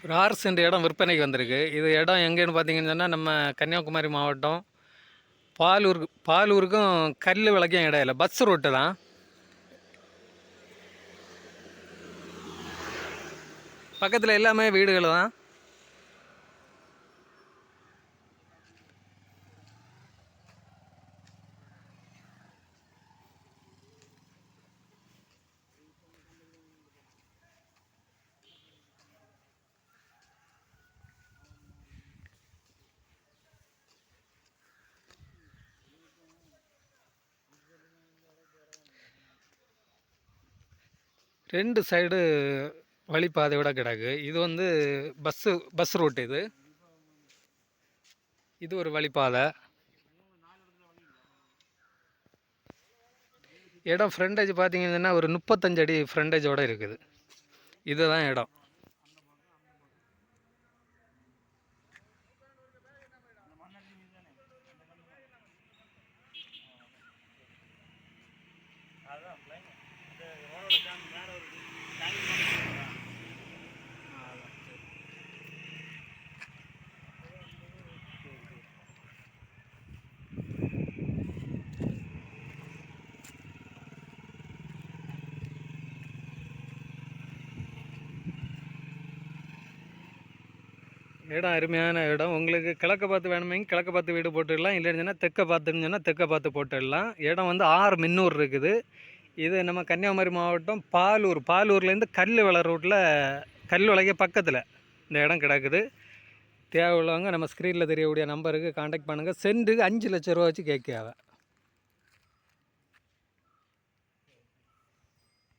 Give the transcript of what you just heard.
ஒரு 6 சென்ட் இடம் விற்பனைக்கு வந்திருக்கு. இது இடம் எங்கேன்னு பார்த்தீங்கன்னு சொன்னால், நம்ம கன்னியாகுமரி மாவட்டம் பாலூருக்கும் கல் விளக்கும் இடம் இல்லை, பஸ் ரூட்டு தான். பக்கத்தில் எல்லாமே வீடுகள் தான். ரெண்டு சைடு வழிப்பாதையோட கிடக்கு. இது வந்து பஸ் ரூட். இது ஒரு வழிப்பாதை. இடம் ஃப்ரண்டேஜ் பார்த்தீங்கன்னா ஒரு 35 அடி ஃப்ரண்டேஜோடு இருக்குது. இதுதான் இடம். இடம் அருமையான இடம். உங்களுக்கு கிழக்க பார்த்து வேணுமெங்க கிழக்க பார்த்து வீடு போட்டுடலாம், இல்லைன்னு சொன்னால் தெற்க பார்த்துன்னு சொன்னால் தெற்க பார்த்து போட்டுடலாம். இடம் வந்து 6 மின்னூர் இருக்குது. இது நம்ம கன்னியாகுமரி மாவட்டம் பாலூர்லேருந்து கல் வள ரோட்டில் கல் வளைக்க பக்கத்தில் இந்த இடம் கிடக்குது. தேவை உள்ளவங்க நம்ம ஸ்க்ரீனில் தெரியக்கூடிய நம்பருக்கு காண்டாக்ட் பண்ணுங்கள். சென்ட்டுக்கு 5 லட்ச ரூபா வச்சு கேட்காவ.